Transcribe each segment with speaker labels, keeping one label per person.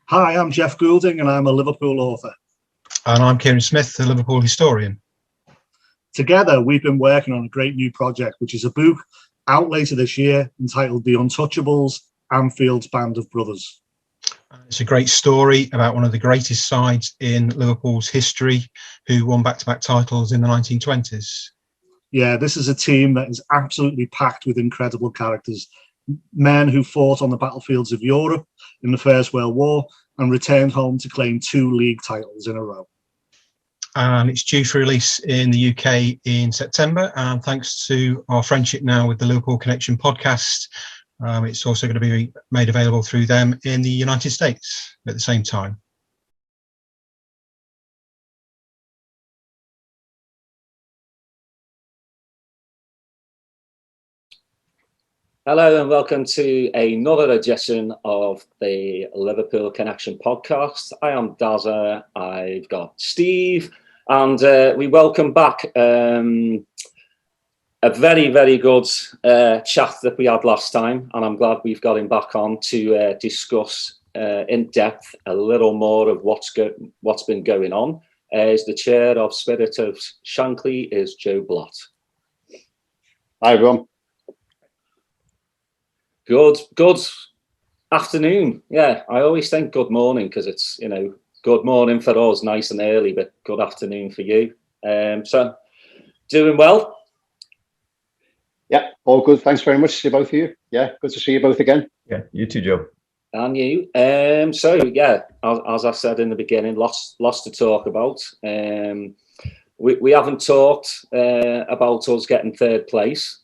Speaker 1: Hi, I'm Jeff Goulding and I'm a Liverpool author.
Speaker 2: And I'm Kieran Smith, the Liverpool historian.
Speaker 1: Together, we've been working on a great new project, which is a book out later this year entitled The Untouchables, Anfield's Band of Brothers.
Speaker 2: It's a great story about one of the greatest sides in Liverpool's history who won back-to-back titles in the 1920s.
Speaker 1: Yeah, this is a team that is absolutely packed with incredible characters. Men who fought on the battlefields of Europe in the First World War and returned home to claim 2 league titles in a row.
Speaker 2: And it's due for release in the UK in September. And thanks to our friendship now with the Liverpool Connection podcast, it's also going to be made available through them in the United States at the same time.
Speaker 3: Hello and welcome to another edition of the Liverpool Connection podcast. I am Daz, I've got Steve, and we welcome back a very, very good chat that we had last time, and I'm glad we've got him back on to discuss in depth a little more of what's been going on. As the chair of Spirit of Shankly is Joe Blott.
Speaker 4: Hi everyone.
Speaker 3: Good afternoon. Yeah, I always think good morning because it's, good morning for us, nice and early, but good afternoon for you. So, doing well?
Speaker 4: Yeah, all good. Thanks very much to both of you. Yeah, good to see you both again.
Speaker 5: Yeah, you too, Joe.
Speaker 3: And you. So, yeah, as I said in the beginning, lots to talk about. We haven't talked about us getting third place.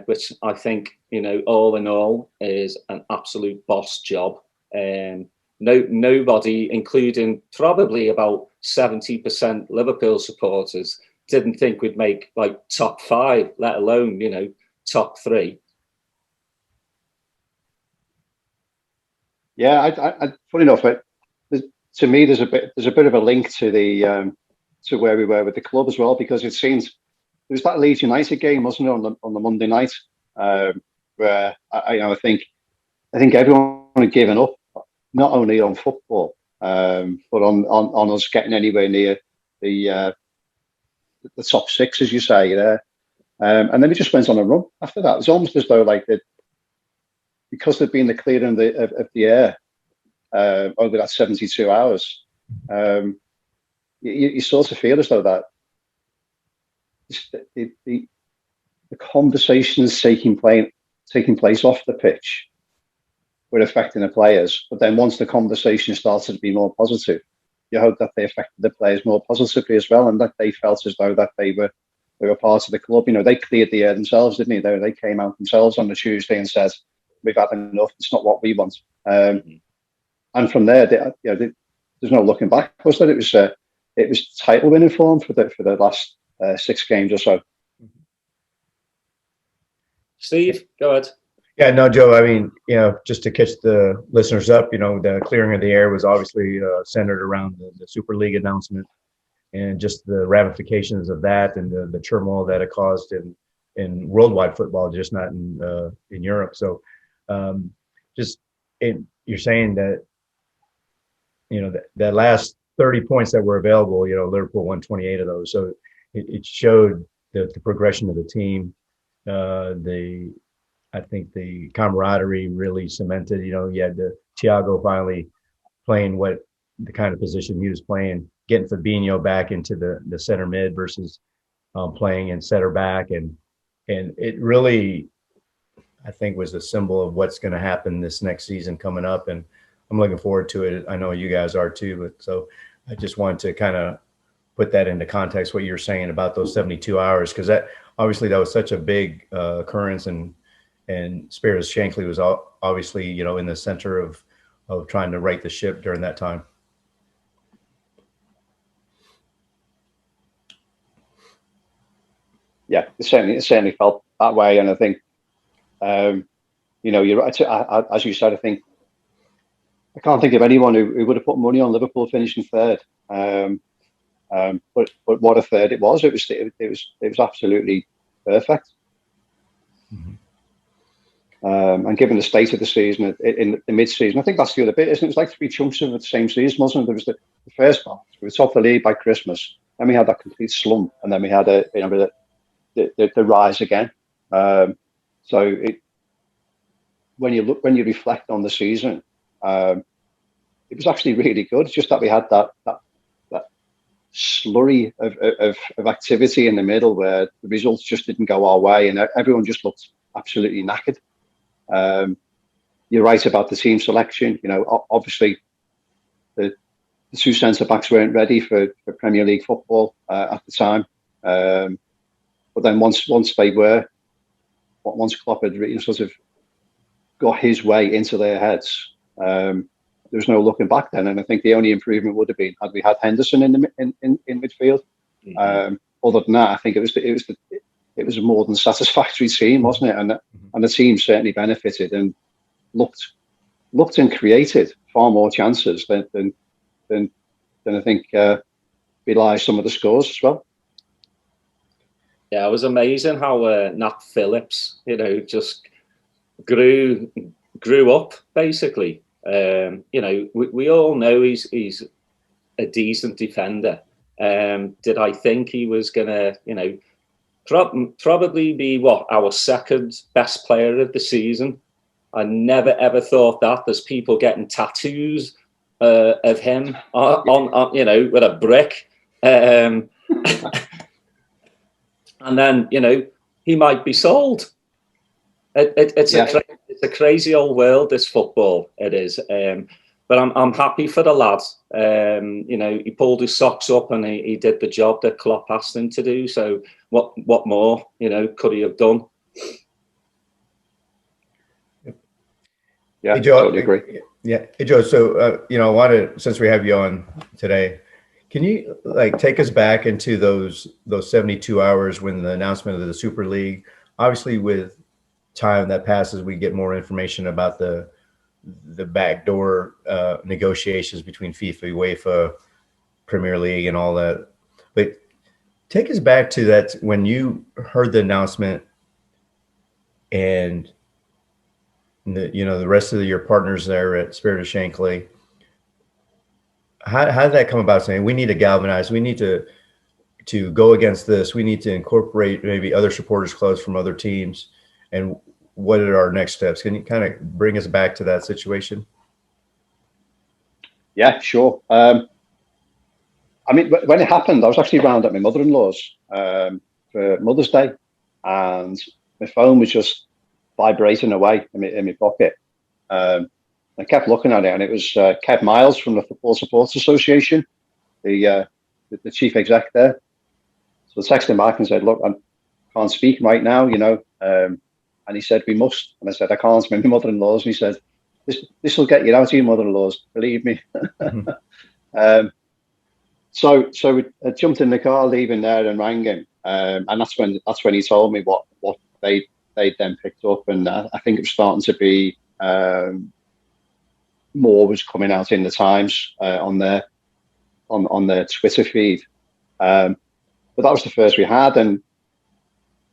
Speaker 3: Which I think, all in all, is an absolute boss job. Nobody, including probably about 70% Liverpool supporters, didn't think we'd make top 5, let alone, top 3.
Speaker 4: Yeah, I funny enough, to me, there's a bit of a link to the to where we were with the club as well, because it seems. It was that Leeds United game, wasn't it, on the Monday night, where I think everyone had given up, not only on football, but on us getting anywhere near the top 6, as you say, there. And then we just went on a run after that. It was almost as though because there'd been the clearing of the air over that 72 hours, you sort of feel as though that. The conversations taking place off the pitch were affecting the players, but then once the conversation started to be more positive, you hope that they affected the players more positively as well, and that they felt as though that they were part of the club. They cleared the air themselves, didn't they? They came out themselves on the Tuesday and said, "We've had enough. It's not what we want." And from there, there's no looking back. Was that it was title winning form for the last 6 games or so.
Speaker 3: Steve, go ahead.
Speaker 5: Yeah, no, Joe, I mean, just to catch the listeners up, the clearing of the air was obviously centered around the Super League announcement and just the ramifications of that and the turmoil that it caused in worldwide football, just not in Europe. So you're saying that, that last 30 points that were available, Liverpool won 28 of those. So it showed the progression of the team. I think the camaraderie really cemented. You had Thiago finally playing the kind of position he was playing, getting Fabinho back into the center mid versus playing in center back, and it really, I think, was a symbol of what's going to happen this next season coming up, and I'm looking forward to it. I know you guys are too, but so I just wanted to kind of put that into context, what you're saying about those 72 hours, because that was such a big occurrence, and Spirit of Shankly was obviously, in the center of trying to right the ship during that time.
Speaker 4: Yeah, it certainly felt that way, and I think, you're right. As you said, I think I can't think of anyone who would have put money on Liverpool finishing third. But what a third it was! It was absolutely perfect.
Speaker 5: Mm-hmm.
Speaker 4: And given the state of the season in the mid-season, I think that's the other bit, isn't it? It was like 3 chunks of the same season, wasn't it? There was the first part, we were top of the league by Christmas, then we had that complete slump, and then we had the rise again. When you reflect on the season, it was actually really good. It's just that we had that slurry of activity in the middle where the results just didn't go our way, and everyone just looked absolutely knackered. You're right about the team selection. Obviously the 2 centre backs weren't ready for Premier League football at the time. But then once they were, once Klopp had sort of got his way into their heads, there was no looking back then. And I think the only improvement would have been had we had Henderson in midfield. Mm-hmm. Other than that, I think it was a more than satisfactory team, wasn't it? And the team certainly benefited and looked and created far more chances than I think belies some of the scores as well.
Speaker 3: Yeah, it was amazing how Nat Phillips, just grew up basically. We all know he's a decent defender. Did I think he was gonna, probably be our second best player of the season? I never ever thought that. There's people getting tattoos of him on with a brick, and then he might be sold. It's a crazy old world, this football. It is, but I'm happy for the lad. He pulled his socks up and he did the job that Klopp asked him to do. So what more could he have done?
Speaker 4: Yeah,
Speaker 5: hey, Joe,
Speaker 4: totally agree.
Speaker 5: Yeah, hey, Joe. So I wanted, since we have you on today, can you take us back into those 72 hours when the announcement of the Super League? Obviously, with time that passes, we get more information about the backdoor negotiations between FIFA, UEFA, Premier League, and all that. But take us back to that when you heard the announcement, and the rest of your partners there at Spirit of Shankly. How did that come about? Saying we need to galvanize, we need to go against this, we need to incorporate maybe other supporters clubs from other teams, and what are our next steps? Can you kind of bring us back to that situation?
Speaker 4: Yeah, sure. When it happened, I was actually round at my mother-in-law's for Mother's Day, and my phone was just vibrating away in my pocket. I kept looking at it, and it was Kev Miles from the Football Supporters Association, the chief exec there. So I texted him back and said, "Look, I can't speak right now, And he said, "We must." And I said, "I can't. I'm my mother-in-law's." And he said, "This will get you out of your mother-in-law's, believe me." Mm-hmm. So I jumped in the car, leaving there, and rang him. And that's when he told me what they then picked up, and I think it was starting to be more was coming out in the Times on their Twitter feed. But that was the first we had, and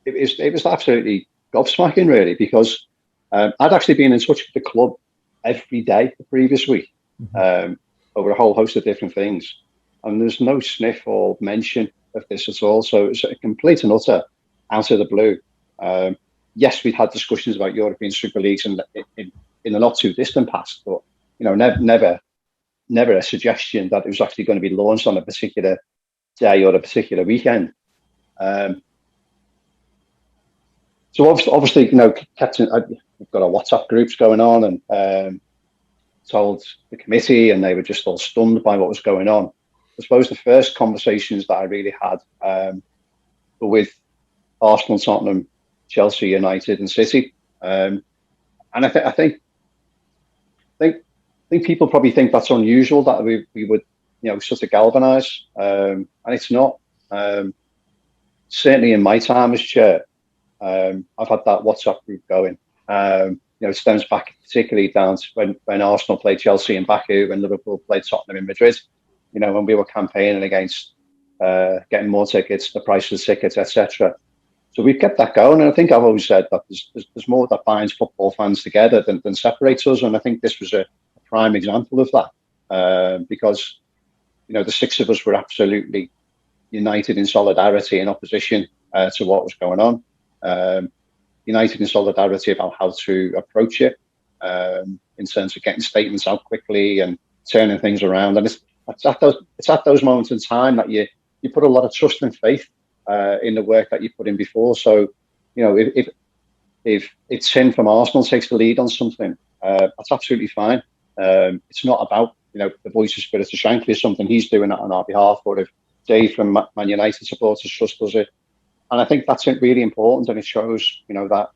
Speaker 4: it was absolutely gobsmacking, really, because I'd actually been in touch with the club every day the previous week over a whole host of different things, and there's no sniff or mention of this at all. So it's a complete and utter out of the blue. Yes, we'd had discussions about European Super Leagues in the not too distant past, but never a suggestion that it was actually going to be launched on a particular day or a particular weekend. So obviously, Captain, we've got our WhatsApp groups going on, and told the committee, and they were just all stunned by what was going on. I suppose the first conversations that I really had were with Arsenal, Tottenham, Chelsea, United, and City, and I think people probably think that's unusual that we would sort of galvanise, and it's not. Certainly in my time as chair, I've had that WhatsApp group going. It stems back particularly down to when Arsenal played Chelsea in Baku, when Liverpool played Tottenham in Madrid. When we were campaigning against getting more tickets, the price of the tickets, etc. So we've kept that going, and I think I've always said that there's more that binds football fans together than separates us, and I think this was a prime example of that, because the six of us were absolutely united in solidarity in opposition to what was going on, united in solidarity about how to approach it, in terms of getting statements out quickly and turning things around. And it's at those moments in time that you put a lot of trust and faith in the work that you put in before. So, if Tim from Arsenal takes the lead on something, that's absolutely fine. It's not about the voice of Spirit of Shankly is something he's doing that on our behalf, or if Dave from Man United supporters trust does it. And I think that's really important, and it shows that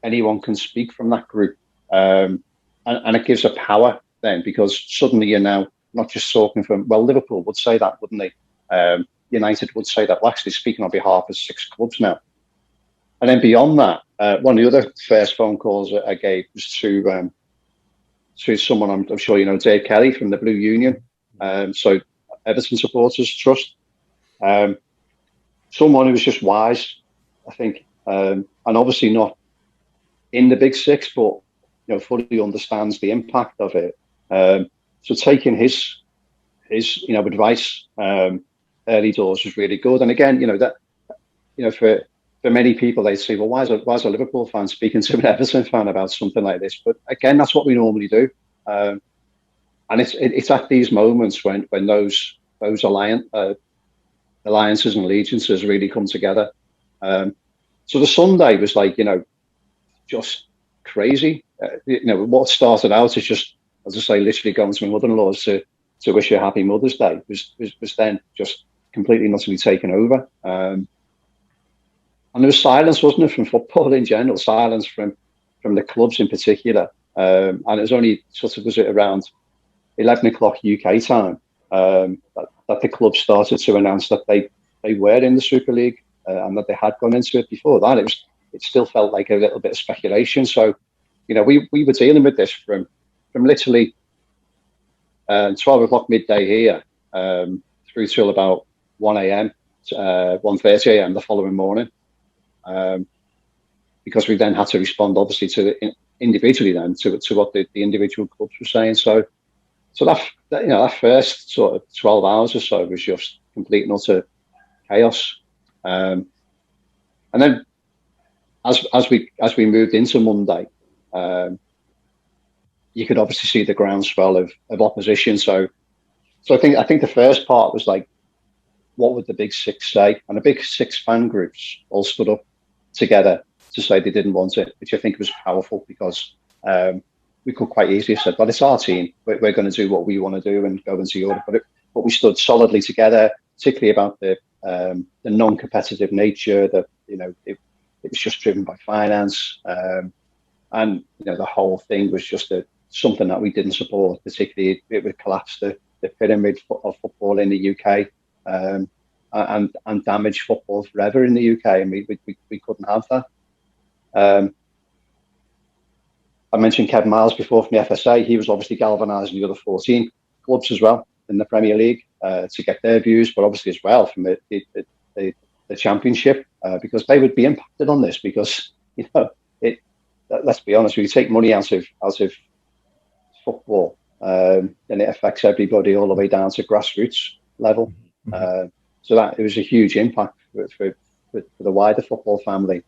Speaker 4: anyone can speak from that group, and it gives a power then, because suddenly you're now not just talking from, well, Liverpool would say that, wouldn't they? United would say that. Well, actually speaking on behalf of 6 clubs now. And then beyond that, one of the other first phone calls that I gave was to someone I'm sure Dave Kelly from the Blue Union. So Everton Supporters Trust. Someone who was just wise, I think, and obviously not in the big six, but fully understands the impact of it. So taking his advice early doors was really good. And again, for many people, they say, well, why is a Liverpool fan speaking to an Everton fan about something like this? But again, that's what we normally do. And it's at these moments when those alliances and allegiances really come together. So the Sunday was just crazy. What started out as just, as I say, literally going to my mother-in-law's to wish her a happy Mother's Day was then just completely and utterly taken over. And there was silence, wasn't it, from football in general, silence from the clubs in particular. And it was only was it around 11 o'clock UK time that the club started to announce that they were in the Super League, and that they had gone into it. Before that, it still felt like a little bit of speculation. So, we were dealing with this from literally 12 o'clock midday here through till about 1 a.m., 1:30 a.m. the following morning, because we then had to respond obviously individually then to what the individual clubs were saying. So that first sort of 12 hours or so was just complete and utter chaos. And then as we moved into Monday, you could obviously see the groundswell of opposition. So I think the first part was like, what would the Big Six say? And the Big Six fan groups all stood up together to say they didn't want it, which I think was powerful, because we could quite easily have said, well, it's our team, we're going to do what we want to do and go into Europe. But we stood solidly together, particularly about the non-competitive nature, that it was just driven by finance, and the whole thing was just something that we didn't support. Particularly, it would collapse the pyramid of football in the UK, and damage football forever in the UK, and we couldn't have that. I mentioned Kevin Miles before from the FSA. He was obviously galvanising the other 14 clubs as well in the Premier League to get their views, but obviously as well from the Championship, because they would be impacted on this, because let's be honest, we take money out of football, and it affects everybody all the way down to grassroots level. So that it was a huge impact for the wider football family.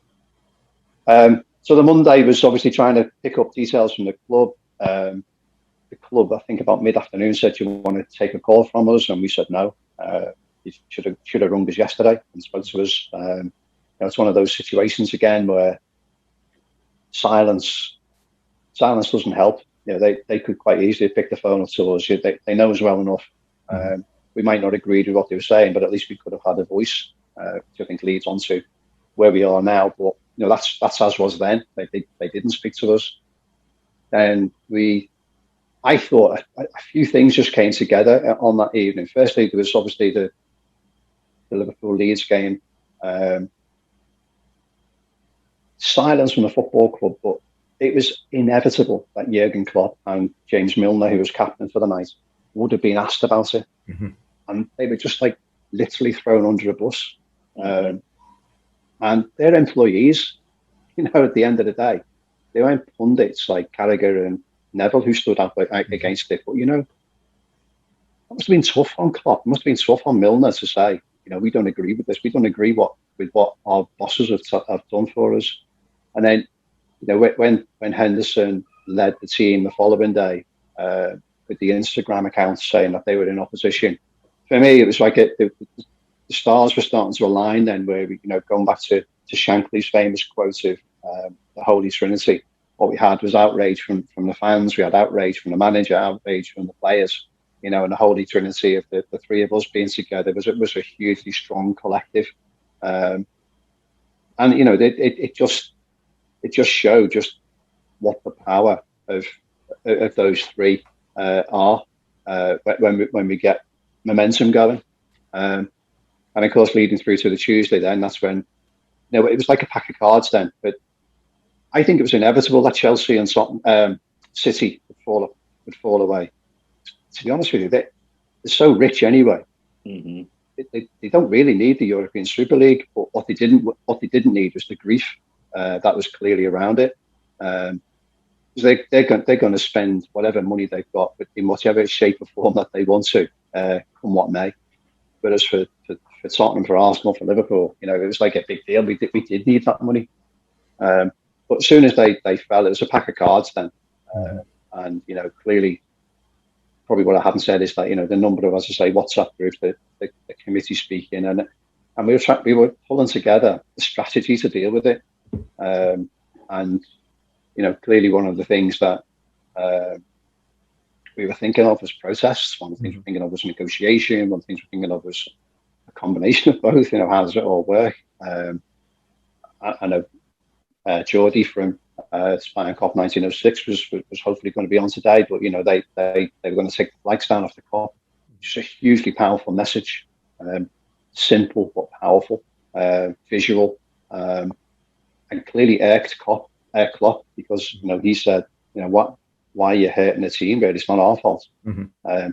Speaker 4: So the Monday was obviously trying to pick up details from the club. The club, I think about mid-afternoon, said, you want to take a call from us? And we said no. You should have rung us yesterday and spoke to us. It's one of those situations again where silence doesn't help. They could quite easily pick the phone up to us. They know us well enough. We might not agree with what they were saying, but at least we could have had a voice, which I think leads on to where we are now. But that's as was then. They didn't speak to us. And I thought a few things just came together on that evening. Firstly, there was obviously the Liverpool Leeds game. Silence from the football club, but it was inevitable that Jurgen Klopp and James Milner, who was captain for the night, would have been asked about it. And they were just literally thrown under a bus. and they're employees. At the end of the day, they weren't pundits like Carragher and Neville who stood up against it. But that must have been tough on Klopp. It must have been tough on Milner to say, we don't agree with this. We don't agree with what our bosses have done for us. And then, when Henderson led the team the following day with the Instagram account saying that they were in opposition, for me, it was like the stars were starting to align then, where we, going back to Shankly's famous quote of the Holy Trinity, what we had was outrage from the fans, we had outrage from the manager, outrage from the players, and the Holy Trinity of the three of us being together was a hugely strong collective. And, it just showed just what the power of those three are when we get momentum going. And of course, leading through to the Tuesday, then that's when it was like a pack of cards then. But I think it was inevitable that Chelsea and City would fall away. To be honest with you, they're so rich anyway.
Speaker 3: Mm-hmm.
Speaker 4: They don't really need the European Super League, but what they didn't need was the grief that was clearly around it. They're going to spend whatever money they've got in whatever shape or form that they want to, come what may. Whereas for Tottenham, for Arsenal, for Liverpool, it was like a big deal. We did need that money. But as soon as they fell, it was a pack of cards then. And, clearly, probably what I haven't said is that, the number of, as I say, WhatsApp groups, the committee speaking, and we were pulling together the strategy to deal with it. And, clearly one of the things that we were thinking of was protests. One of the things we're thinking of was negotiation. One of the things we're thinking of was a combination of both. How does it all work? I know Geordie from Spine Cop 1906 was hopefully going to be on today, but they were going to take the flags down off the Cop. It's a hugely powerful message, simple but powerful, visual, and clearly irked Klopp because he said, why are you hurting the team? But it's not our fault. Mm-hmm.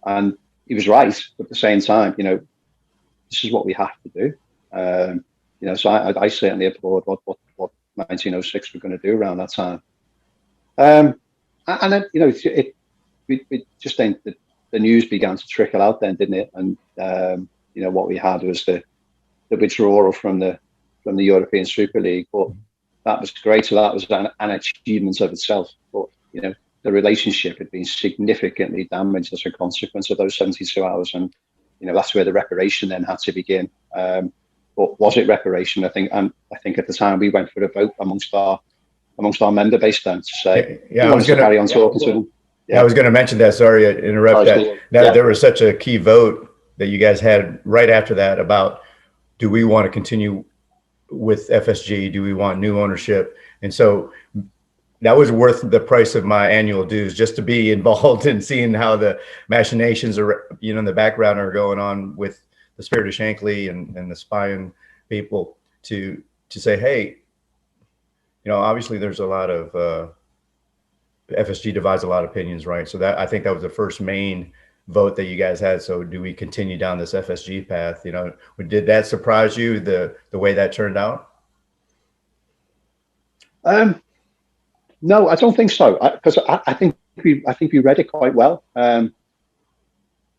Speaker 4: And he was right, but at the same time, this is what we have to do. So I certainly applaud what 1906 were going to do around that time. And then, we just think that the news began to trickle out then, didn't it? And, what we had was the withdrawal from the European Super League, but that was great. So that was an achievement of itself. But, the relationship had been significantly damaged as a consequence of those 72 hours. And, that's where the reparation then had to begin. But was it reparation? I think at the time we went for a vote amongst our member base then to say,
Speaker 5: I was going to carry on talking to them. Yeah, I was going to mention that. Sorry to interrupt that. There was such a key vote that you guys had right after that about, do we want to continue with FSG? Do we want new ownership? And so that was worth the price of my annual dues, just to be involved in seeing how the machinations are, in the background are going on with the Spirit of Shankly and the Spine people to say, hey, obviously there's a lot of FSG divides a lot of opinions, right? So that, I think that was the first main vote that you guys had. So do we continue down this FSG path? Did that surprise you, the way that turned out?
Speaker 4: No, I don't think so. Because I think we read it quite well.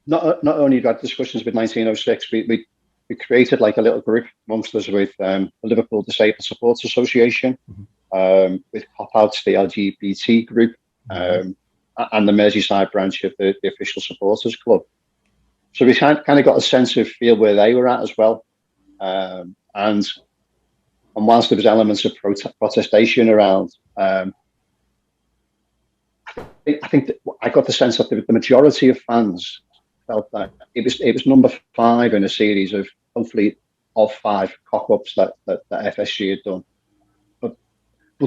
Speaker 4: Not only had discussions with 1906, we created like a little group amongst us with the Liverpool Disabled Supporters Association, with Pop Outs, the LGBT group, and the Merseyside branch of the official supporters club. So we kind of got a sense of feel where they were at as well. And whilst there was elements of protestation around, I think that I got the sense that the majority of fans felt that it was number 5 in a series of hopefully of 5 cock-ups that FSG had done. But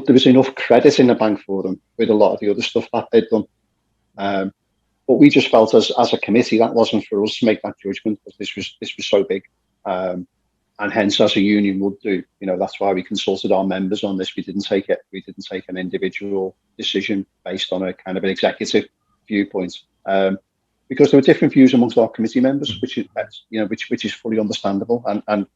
Speaker 4: there was enough credit in the bank for them with a lot of the other stuff that they'd done. But we just felt as a committee that wasn't for us to make that judgment, because this was so big. And hence, as a union would do, that's why we consulted our members on this. We didn't take an individual decision based on a kind of an executive viewpoint, because there were different views amongst our committee members, which is fully understandable. And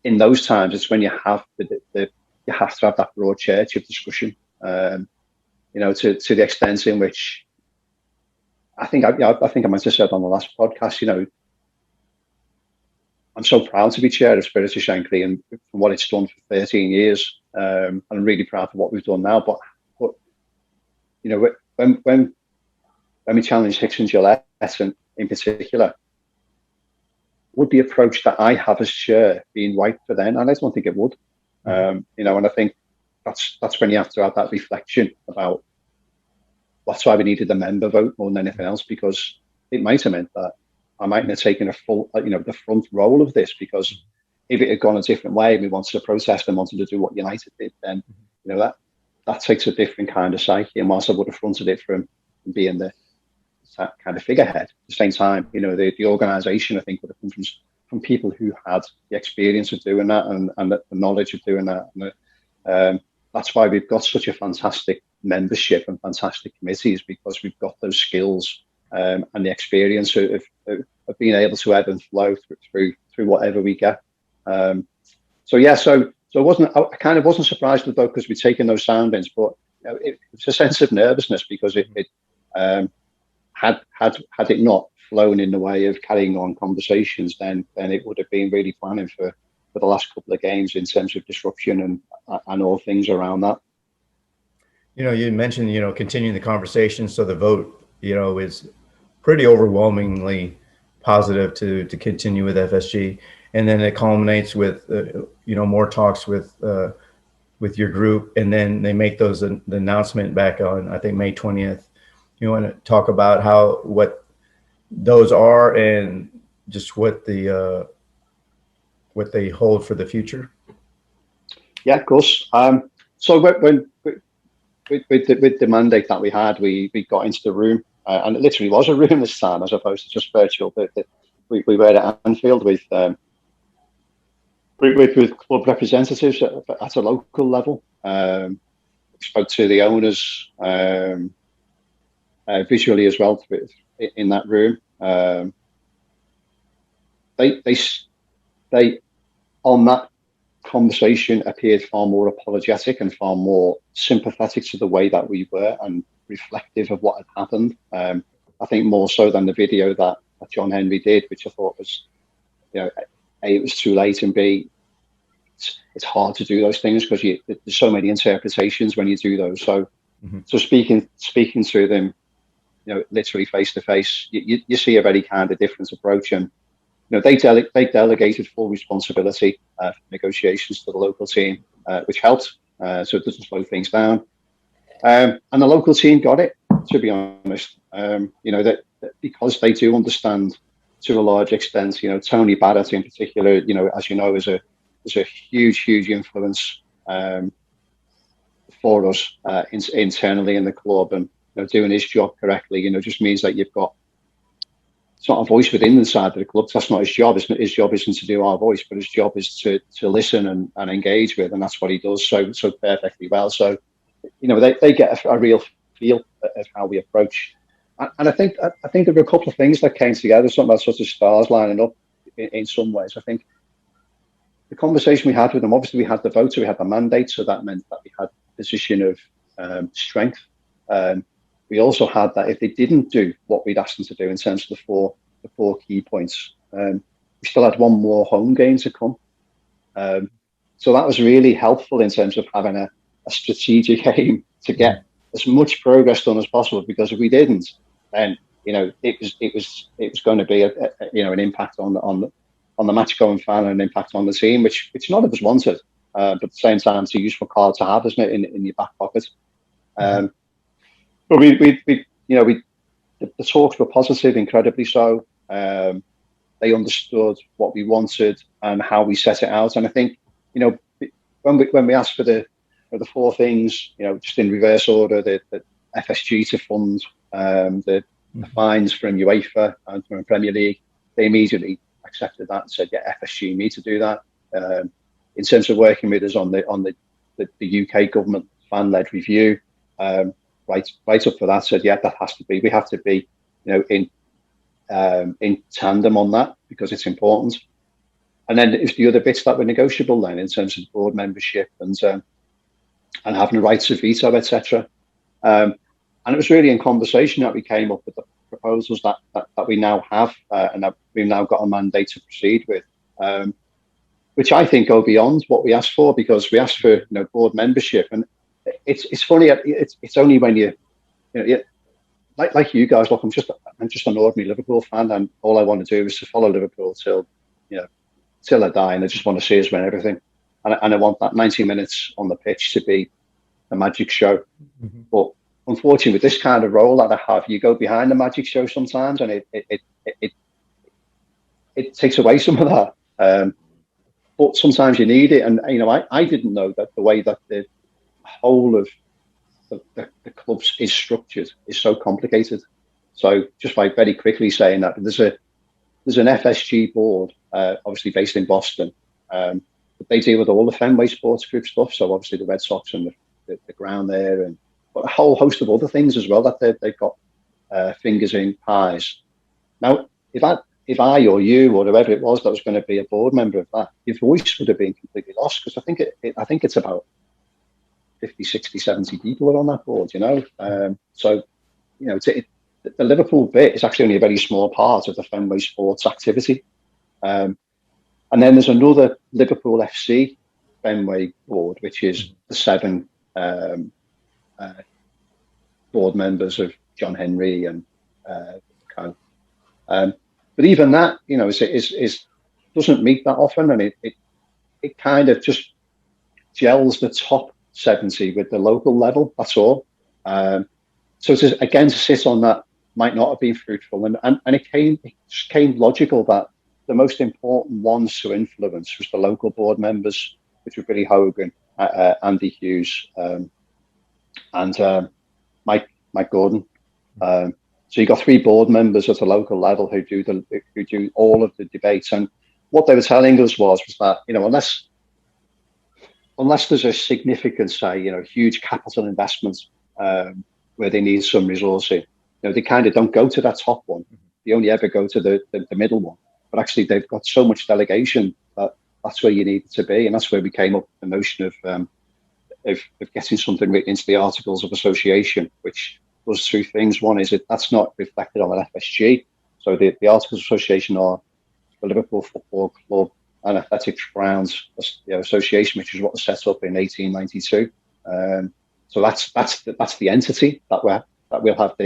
Speaker 4: in those times, it's when you have you have to have that broad church of discussion. To the extent in which I think I might have said on the last podcast, I'm so proud to be chair of Spirit of Shankly and from what it's done for 13 years. I'm really proud of what we've done now. But when we challenge Hicks and Gillette in particular, would the approach that I have as chair being right for them? And I don't think it would. And I think that's when you have to have that reflection about that's why we needed the member vote more than anything else, because it might have meant that I mightn't have taken a full, the front role of this, because if it had gone a different way and we wanted to protest and wanted to do what United did, then that takes a different kind of psyche. And whilst I would have fronted it from being that kind of figurehead, at the same time, the organisation I think would have come from people who had the experience of doing that and the knowledge of doing that. And that's why we've got such a fantastic membership and fantastic committees, because we've got those skills and the experience of being able to ebb and flow through whatever we get. So I kind of wasn't surprised with the vote because we'd taken those soundings, but it's a sense of nervousness because it had it not flown in the way of carrying on conversations, then it would have been really planning for the last couple of games in terms of disruption and all things around that.
Speaker 5: You mentioned, continuing the conversation. So the vote, is pretty overwhelmingly positive to continue with FSG. And then it culminates with, more talks with your group. And then they make the announcement back on, I think, May 20th. You want to talk about what those are and just what they hold for the future?
Speaker 4: Yeah, of course. So when with the mandate that we had, we got into the room, and it literally was a room this time as opposed to just virtual. But we were at Anfield with club representatives at a local level. We spoke to the owners visually as well in that room. They on that conversation appeared far more apologetic and far more sympathetic to the way that we were and reflective of what had happened. I think more so than the video that John Henry did, which I thought was, A, it was too late, and B, it's hard to do those things because there's so many interpretations when you do those. So, so speaking to them, literally face to face, you see a very kind of different approach. And they delegated full responsibility for negotiations to the local team, which helped, so it doesn't slow things down. And the local team got it, to be honest. That because they do understand to a large extent. Tony Barrett in particular, as you know, is a huge influence for us internally in the club, and doing his job correctly, just means that you've got. It's not a voice within the side of the club. That's not his job. His job isn't to do our voice, but his job is to listen and engage with, and that's what he does so perfectly well. So, they get a real feel of how we approach. And I think there were a couple of things that came together, some of that sort of stars lining up in some ways. I think the conversation we had with them, obviously we had the vote, so we had the mandate, so that meant that we had a position of strength. We also had that if they didn't do what we'd asked them to do in terms of the four key points, we still had one more home game to come. So that was really helpful in terms of having a strategic aim to get as much progress done as possible. Because if we didn't, then it was going to be an impact on the match going fan and an impact on the team, which none of us wanted. But at the same time, it's a useful card to have, isn't it, in your back pocket. But the talks were positive, incredibly so. They understood what we wanted and how we set it out. And I think, when we asked for the four things, just in reverse order, the FSG to fund the fines from UEFA and from the Premier League, they immediately accepted that and said, yeah, FSG need to do that. In terms of working with us on the UK government fan-led review, right up for that, said, yeah, that has to be. We have to be, in tandem on that because it's important. And then it's the other bits that were negotiable then in terms of board membership and having the rights of veto, etc. And it was really in conversation that we came up with the proposals that we now have and that we've now got a mandate to proceed with, which I think go beyond what we asked for, because we asked for board membership, and it's funny. It's only when you like you guys. Look, I'm just an ordinary Liverpool fan, and all I want to do is to follow Liverpool till I die, and I just want to see us win everything, and I want that 90 minutes on the pitch to be a magic show.
Speaker 5: Mm-hmm.
Speaker 4: But unfortunately, with this kind of role that I have, you go behind the magic show sometimes, and it takes away some of that. But sometimes you need it, and I didn't know that the way that the whole of the clubs is structured is so complicated. So just by very quickly saying that there's an FSG board, obviously based in Boston, but they deal with all the Fenway Sports Group stuff. So obviously the Red Sox and the ground there, but a whole host of other things as well that they've got fingers in pies. Now, if I or you or whoever it was that was going to be a board member of that, your voice would have been completely lost, because I think it's about 50, 60, 70 people are on that board, So, the Liverpool bit is actually only a very small part of the Fenway Sports activity. And then there's another Liverpool FC Fenway board, which is the 7 board members of John Henry and Co. But even that, is doesn't meet that often, and it kind of just gels the top 70 with the local level. That's all. So to sit on that might not have been fruitful, and it came logical that the most important ones to influence was the local board members, which were Billy Hogan, Andy Hughes, and Mike Gordon. So you got 3 board members at the local level who do all of the debates. And what they were telling us was that unless there's a significant, say, huge capital investment where they need some resourcing, they kind of don't go to that top one. They only ever go to the middle one. But actually, they've got so much delegation that that's where you need to be, and that's where we came up with the notion of getting something written into the Articles of Association, which does 2 things. One is that's not reflected on an FSG. So the Articles of Association are the Liverpool Football Club and Athletics Grounds Association, which is what was set up in 1892. So that's the entity that we'll have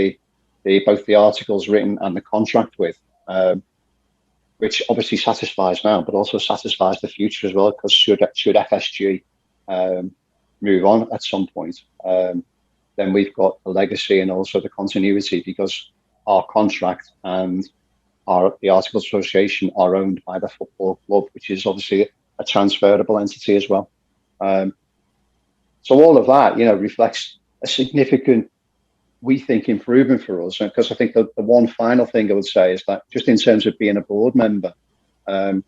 Speaker 4: both the articles written and the contract with, which obviously satisfies now, but also satisfies the future as well. Because should FSG move on at some point, then we've got the legacy and also the continuity, because our contract and the Articles Association are owned by the football club, which is obviously a transferable entity as well. So all of that, reflects a significant, we think, improvement for us. Because I think the one final thing I would say is that just in terms of being a board member, I'm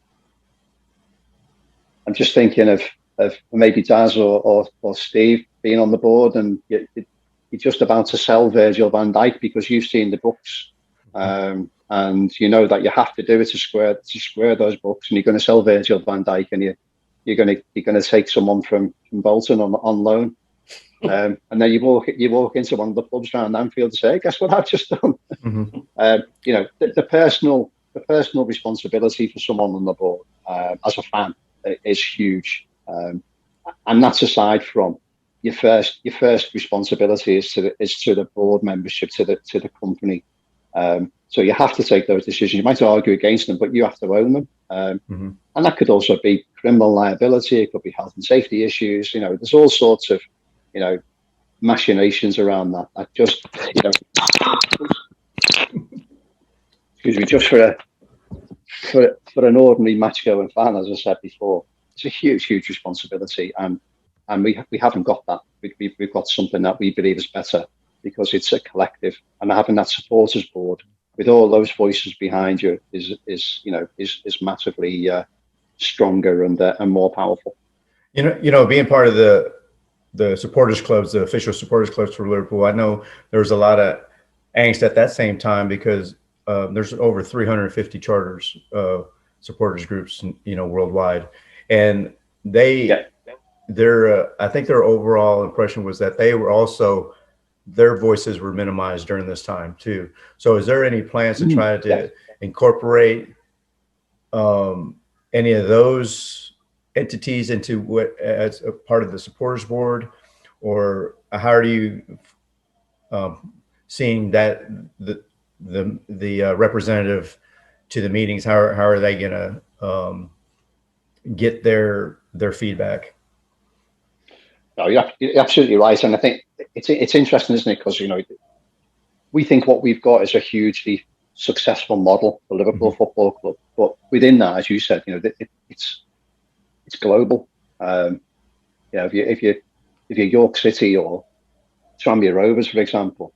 Speaker 4: just thinking of maybe Daz or Steve being on the board, and you're just about to sell Virgil van Dijk because you've seen the books, and you know that you have to do it to square those books, and you're going to sell Virgil van Dijk, and you're going to take someone from Bolton on loan, and then you walk into one of the pubs around Anfield and say, "Guess what I've just done?"
Speaker 5: Mm-hmm.
Speaker 4: The personal responsibility for someone on the board as a fan is huge, and that's aside from your first responsibility is to the board membership, to the company. So you have to take those decisions. You might argue against them, but you have to own them.
Speaker 5: Mm-hmm.
Speaker 4: And that could also be criminal liability. It could be health and safety issues. There's all sorts of machinations around that. Just excuse me, just for an ordinary match-going fan, as I said before, it's a huge responsibility, and we haven't got that. We've got something that we believe is better because it's a collective, and having that supporters board with all those voices behind you is massively stronger and more powerful.
Speaker 5: Being part of the supporters clubs, the official supporters clubs for Liverpool, I know there was a lot of angst at that same time because there's over 350 charters supporters groups, worldwide. And I think their overall impression was that they were also, their voices were minimized during this time too. So is there any plans to try to incorporate any of those entities into what, as a part of the supporters board, or how are you seeing that the representative to the meetings, how are they going to get their feedback?
Speaker 4: No, you're absolutely right, and I think it's interesting, isn't it? Because we think what we've got is a hugely successful model for Liverpool Football Club, but within that, as you said, it's global. If you're York City or Tranmere Rovers, for example,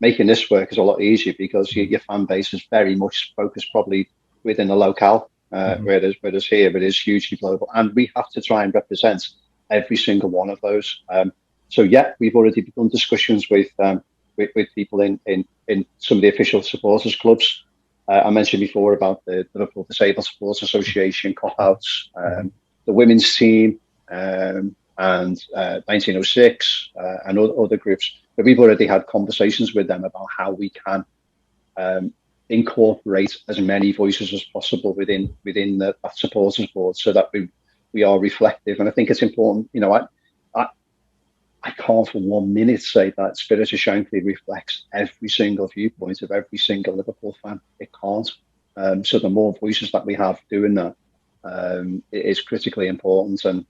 Speaker 4: making this work is a lot easier because your fan base is very much focused probably within the locale, whereas here it is hugely global, and we have to try and represent every single one of those. So we've already begun discussions with people in some of the official supporters clubs. I mentioned before about the Liverpool Disabled Sports Association, Cop-Outs, the women's team, and 1906, and other groups. But we've already had conversations with them about how we can incorporate as many voices as possible within that supporters board, so that we are reflective. And I think it's important. I can't for 1 minute say that Spirit of Shankly reflects every single viewpoint of every single Liverpool fan. It can't. So the more voices that we have doing that, it is critically important. And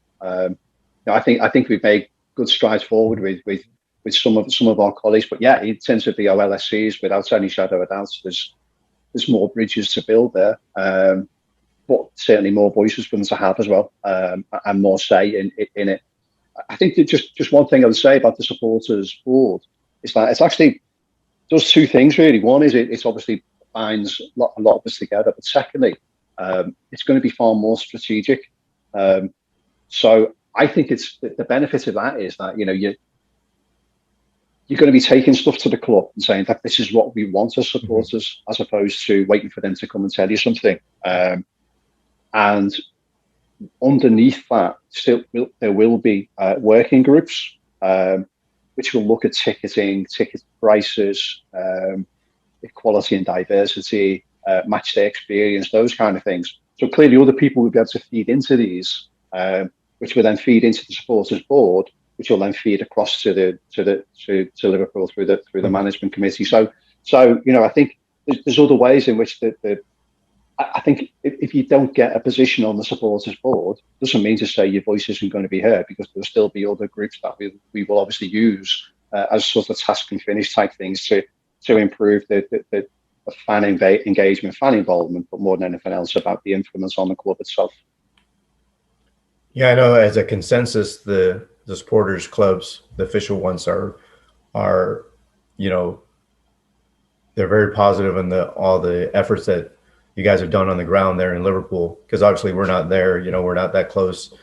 Speaker 4: I think we've made good strides forward with some of our colleagues. But in terms of the OLSCs, without any shadow of doubt, there's more bridges to build there. But certainly more voices for them to have as well, and more say in it. I think that just one thing I would say about the supporters board is that it actually does two things really. One is it's obviously binds a lot of us together, but secondly, it's going to be far more strategic. So I think it's the benefit of that is that you're going to be taking stuff to the club and saying that this is what we want as supporters, as opposed to waiting for them to come and tell you something. And underneath that, there will be working groups which will look at ticketing, ticket prices, equality and diversity, match day experience, those kind of things. So clearly, other people will be able to feed into these, which will then feed into the supporters board, which will then feed across to Liverpool through the management committee. So I think there's other ways in which I think if you don't get a position on the supporters board, doesn't mean to say your voice isn't going to be heard, because there'll still be other groups that we will obviously use as sort of task and finish type things to improve the fan engagement, fan involvement, but more than anything else about the influence on the club itself.
Speaker 5: Yeah, I know as a consensus, the supporters clubs, the official ones are they're very positive in all the efforts that you guys have done on the ground there in Liverpool, because obviously we're not there, we're not that close,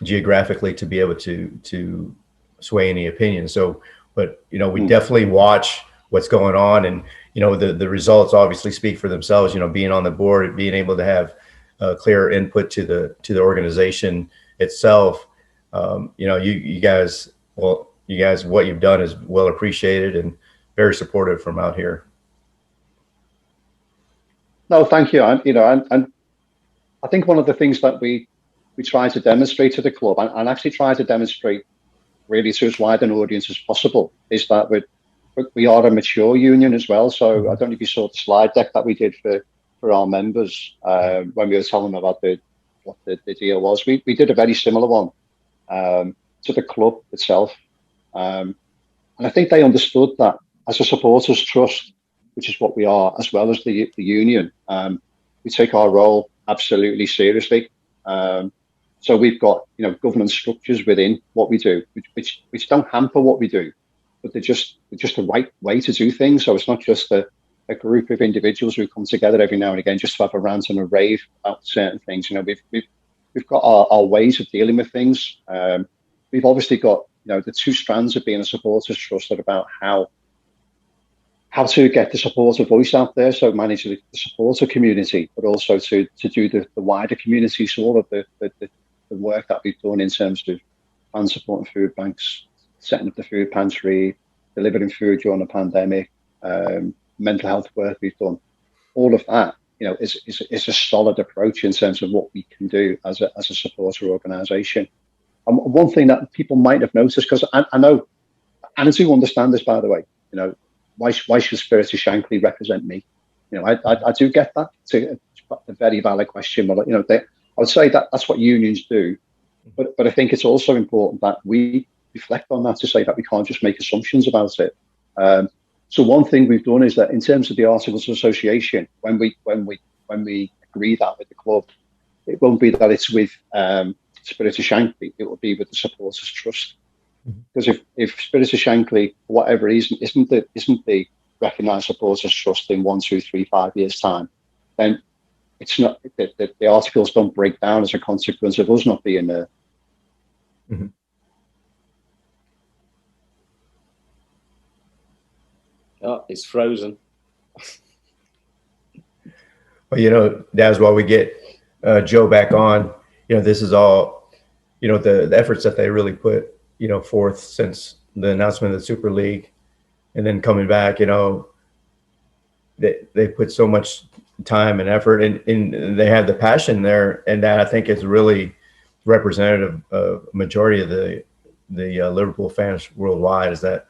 Speaker 5: geographically to be able to sway any opinion. So, but, we definitely watch what's going on, and, the results obviously speak for themselves, being on the board, being able to have clear input to the organization itself. You guys, what you've done is well appreciated and very supportive from out here.
Speaker 4: No, thank you. And I think one of the things that we try to demonstrate to the club, and actually try to demonstrate really to as wide an audience as possible, is that we are a mature union as well. So I don't know if you saw the slide deck that we did for our members when we were telling them about what the deal was. We did a very similar one to the club itself, and I think they understood that as a supporters trust, which is what we are, as well as the union. We take our role absolutely seriously. So we've got governance structures within what we do, which don't hamper what we do, but they're just the right way to do things. So it's not just a group of individuals who come together every now and again just to have a rant and a rave about certain things. We've got our ways of dealing with things. We've obviously got the two strands of being a supporters trust are about how how to get the supporter voice out there, so manage the supporter community, but also to do the wider community, so all of the work that we've done in terms of fan supporting food banks, setting up the food pantry, delivering food during the pandemic, mental health work we've done. All of that, is a solid approach in terms of what we can do as a supporter organisation. And one thing that people might have noticed, because I know, and I do understand this, by the way, why should Spirit of Shankly represent me? I do get that. It's a very valid question, but I would say that that's what unions do. But I think it's also important that we reflect on that, to say that we can't just make assumptions about it. So one thing we've done is that in terms of the Articles of Association, when we agree that with the club, it won't be that it's with Spirit of Shankly, it will be with the Supporters Trust. Because if Spirit of Shankly, for whatever reason, isn't the recognised Supporters Trust in 1, 2, 3, 5 years' time, then it's not, the articles don't break down as a consequence of us not being there.
Speaker 5: Mm-hmm.
Speaker 3: Oh, it's frozen.
Speaker 5: Well, that's why we get Joe back on. This is all, the efforts that they really put, forth since the announcement of the Super League, and then coming back, they put so much time and effort, and they have the passion there, and that I think is really representative of majority of the Liverpool fans worldwide, is that,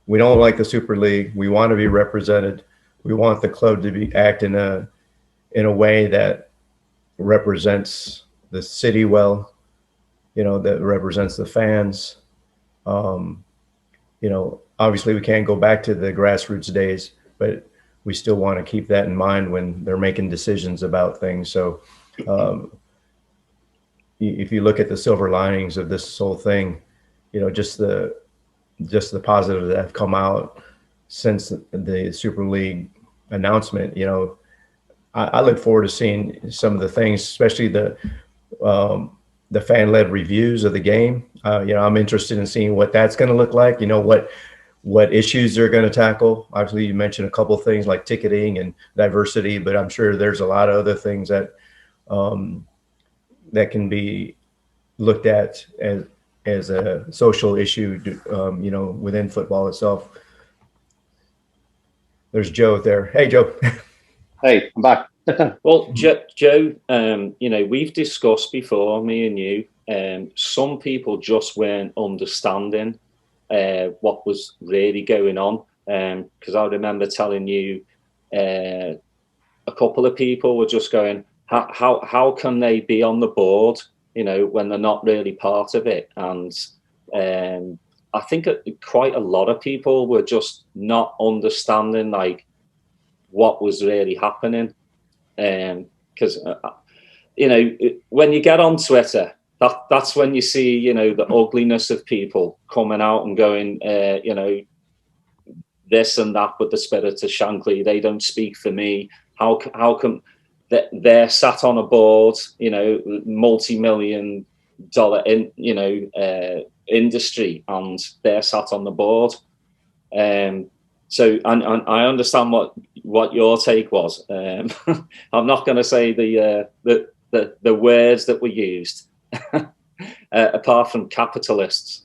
Speaker 5: we don't like the Super League. We want to be represented. We want the club to be act in a way that represents the city well, that represents the fans. Obviously we can't go back to the grassroots days, but we still want to keep that in mind when they're making decisions about things. So if you look at the silver linings of this whole thing, just the positives that have come out since the Super League announcement, I look forward to seeing some of the things, especially the fan-led reviews of the game. I'm interested in seeing what that's going to look like. What issues they're going to tackle. Obviously, you mentioned a couple of things like ticketing and diversity, but I'm sure there's a lot of other things that that can be looked at as a social issue, within football itself. There's Joe there. Hey, Joe.
Speaker 4: Hey, I'm back.
Speaker 3: Well, Joe, we've discussed before, me and you, some people just weren't understanding what was really going on. Because I remember telling you, a couple of people were just going, how can they be on the board, when they're not really part of it? And I think quite a lot of people were just not understanding what was really happening. Because when you get on Twitter, that's when you see the ugliness of people coming out and going this and that with the Spirit of Shankly. They don't speak for me. How come they're sat on a board, multi-million dollar industry, and they're sat on the board. So and I understand what your take was. I'm not going to say the words that were used, apart from capitalists.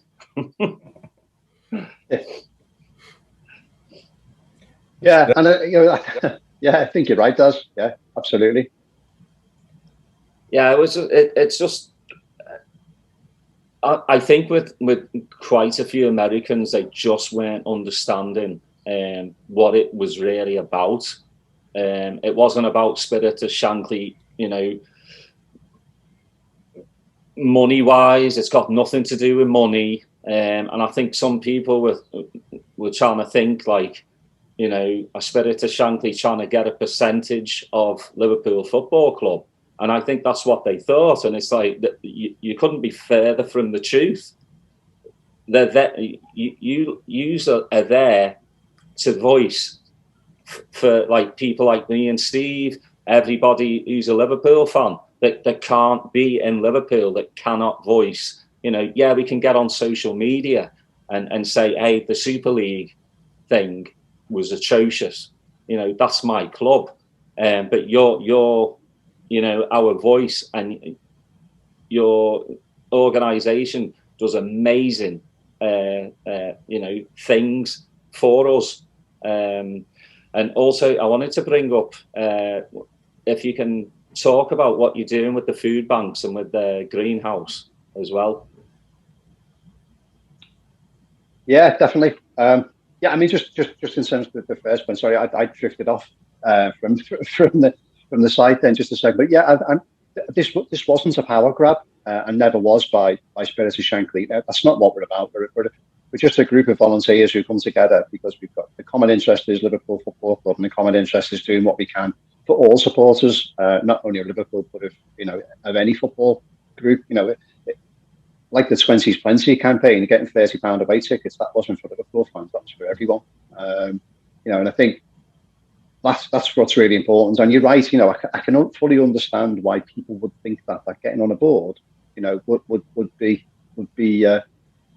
Speaker 4: Yeah, and yeah, I think you're right, Daz. Yeah, absolutely.
Speaker 3: Yeah, it's just. I think with quite a few Americans, they just weren't understanding what it was really about. It wasn't about Spirit of Shankly, money-wise. It's got nothing to do with money. And I think some people were trying to think a Spirit of Shankly trying to get a percentage of Liverpool Football Club. And I think that's what they thought. And it's you couldn't be further from the truth. They're there, you are there to voice for people like me and Steve, everybody who's a Liverpool fan that can't be in Liverpool, that cannot voice. We can get on social media and say, hey, the Super League thing, was atrocious. You know, that's my club, but your you know, our voice and your organisation does amazing you know, things for us. And also I wanted to bring up if you can talk about what you're doing with the food banks and with the greenhouse as well.
Speaker 4: Yeah, definitely. Yeah, I mean, just in terms of the first one. Sorry, I drifted off from the site then just a second. But yeah, this wasn't a power grab, and never was by Spirit of Shankly. That's not what we're about. We're just a group of volunteers who come together because we've got the common interest is Liverpool Football Club, and the common interest is doing what we can for all supporters, not only of Liverpool but of, you know, of any football group. You know, like the 20s Plenty campaign, getting £30 away tickets, that wasn't for Liverpool fans, that was for everyone. You know, and I think that's what's really important. And you're right, you know, I can fully understand why people would think that getting on a board, you know, would be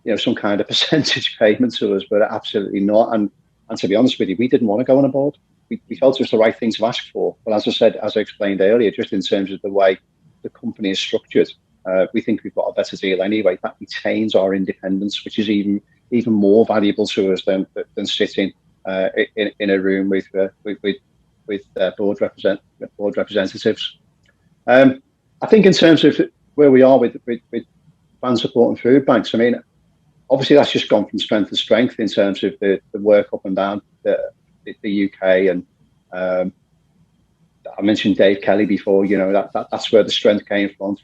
Speaker 4: you know, some kind of percentage payment to us, but absolutely not. And to be honest with you, we didn't want to go on a board. We felt it was the right thing to ask for. But as I said, as I explained earlier, just in terms of the way the company is structured, we think we've got a better deal anyway. That retains our independence, which is even more valuable to us than sitting in a room with board representatives. I think in terms of where we are with fan support and food banks, I mean, obviously that's just gone from strength to strength in terms of the work up and down the UK. And I mentioned Dave Kelly before. You know, that's where the strength came from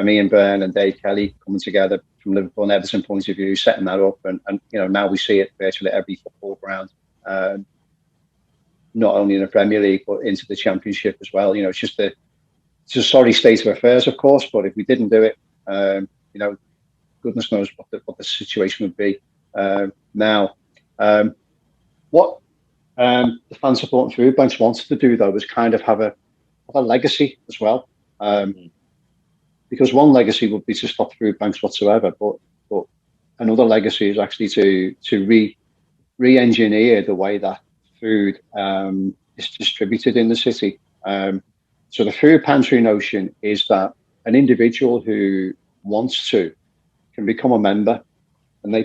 Speaker 4: Ian Byrne and Dave Kelly coming together from Liverpool and Everton point of view, setting that up, and you know, now we see it virtually every football ground, not only in the Premier League but into the Championship as well. You know, it's a sorry state of affairs, of course, but if we didn't do it, you know, goodness knows what the situation would be now. What the fan support and food banks wanted to do, though, was kind of have a legacy as well. Because one legacy would be to stop food banks whatsoever, but another legacy is actually to re-engineer the way that food is distributed in the city. So the food pantry notion is that an individual who wants to can become a member, and they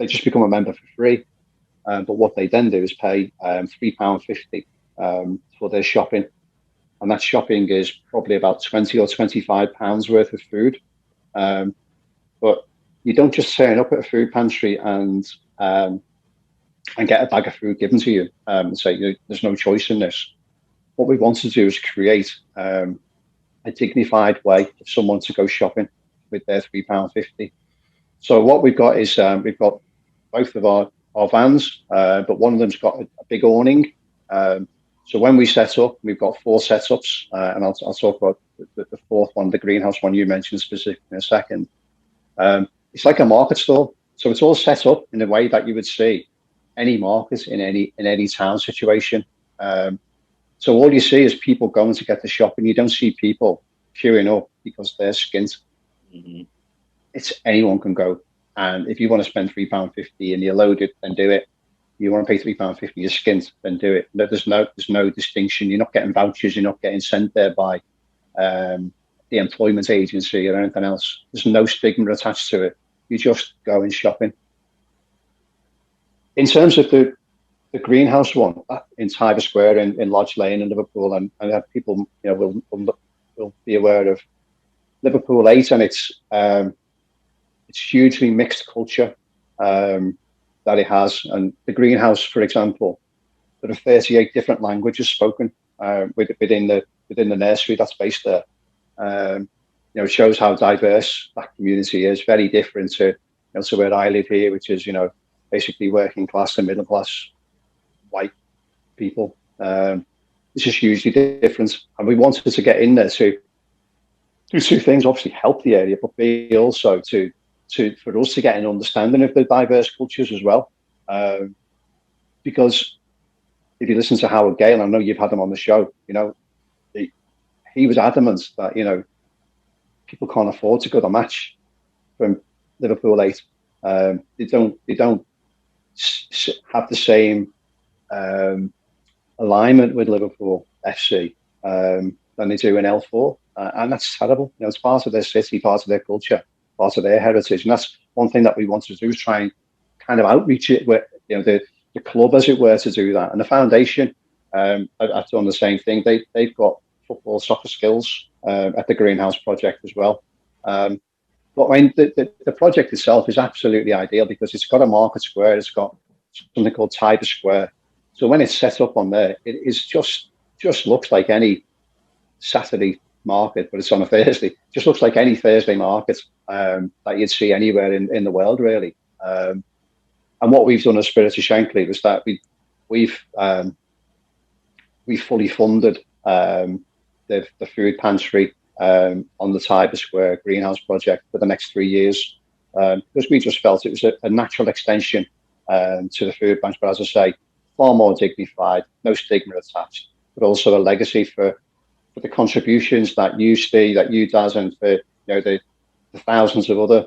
Speaker 4: just become a member for free. But what they then do is pay £3.50 for their shopping. And that shopping is probably about £20 or £25 worth of food. But you don't just turn up at a food pantry and get a bag of food given to you and say, you know, there's no choice in this. What we want to do is create a dignified way for someone to go shopping with their £3.50. So what we've got is we've got both of our vans, but one of them's got a big awning. So when we set up, we've got 4 setups, and I'll talk about the fourth one, the greenhouse one you mentioned specifically in a second. It's like a market store, so it's all set up in a way that you would see any market in any town situation. So all you see is people going to get the shopping. You don't see people queuing up because they're skint. Mm-hmm. It's anyone can go, and if you want to spend £3.50 and you're loaded, then do it. You want to pay £3.50, you're skint, then do it. There's no distinction. You're not getting vouchers. You're not getting sent there by the employment agency or anything else. There's no stigma attached to it. You just go in shopping. In terms of the greenhouse one in Tiber Square in Lodge Lane in Liverpool, and people, you know, will be aware of Liverpool 8, and it's hugely mixed culture. That it has, and the greenhouse, for example, there are 38 different languages spoken within the nursery that's based there. You know, it shows how diverse that community is. Very different to, you know, to where I live here, which is, you know, basically working class and middle class white people. This is hugely different, and we wanted to get in there to do 2 things: obviously help the area, but B, also for us to get an understanding of the diverse cultures as well. Because if you listen to Howard Gale, I know you've had him on the show, you know, he was adamant that, you know, people can't afford to go to a match from Liverpool 8. They don't have the same alignment with Liverpool FC than they do in L4, and that's terrible. You know, it's part of their city, part of their culture, part of their heritage, and that's one thing that we wanted to do, is try and kind of outreach it with, you know, the club, as it were, to do that. And the foundation, I've done the same thing. They've got football, soccer skills at the Greenhouse project as well. But I mean, the project itself is absolutely ideal because it's got a market square. It's got something called Tiber Square. So when it's set up on there, it is just looks like any Saturday market, but it's on a Thursday. Just looks like any Thursday market that you'd see anywhere in the world, really. And what we've done as Spirit of Shankly was that we've fully funded the food pantry on the Tiber Square Greenhouse project for the next 3 years, because we just felt it was a natural extension to the food bank. But as I say, far more dignified, no stigma attached, but also a legacy for the contributions that you, Steve, that you, Daz, and for, you know, the thousands of other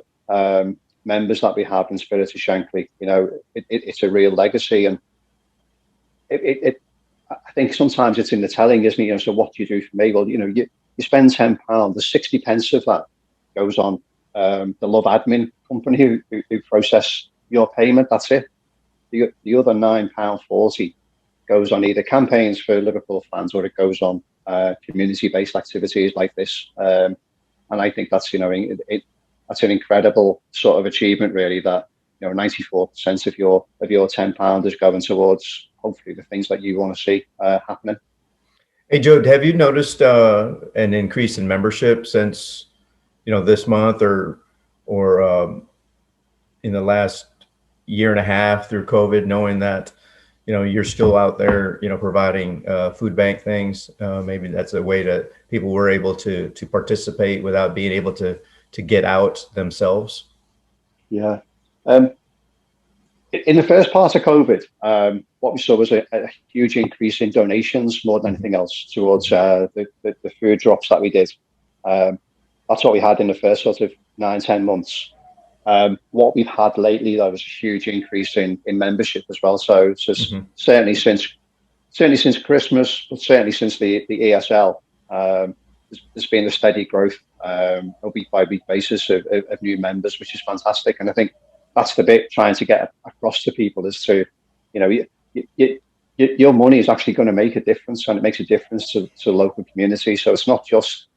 Speaker 4: members that we have in Spirit of Shankly. You know, it's a real legacy, and I think sometimes it's in the telling, isn't it? You know, so what do you do for me? Well, you know, you spend £10, the 60 pence of that goes on the Love Admin company who process your payment. That's it. The other £9.40 goes on either campaigns for Liverpool fans, or it goes on community-based activities like this. And I think that's, you know, that's an incredible sort of achievement, really, that, you know, 94% of your £10 is going towards hopefully the things that you want to see happening.
Speaker 5: Hey, Joe, have you noticed an increase in membership since, you know, this month or in the last year and a half through COVID, knowing that, you know, you're still out there, you know, providing food bank things? Maybe that's a way that people were able to participate without being able to get out themselves.
Speaker 4: Yeah. In the first part of COVID, what we saw was a huge increase in donations more than anything else towards the food drops that we did. That's what we had in the first sort of 9-10 months. What we've had lately, though, is a huge increase in membership as well. So certainly since Christmas, but certainly since the ESL, there's been a steady growth on a week-by-week basis of new members, which is fantastic. And I think that's the bit trying to get across to people, is to, you know, your money is actually going to make a difference, and it makes a difference to the local community. So it's not just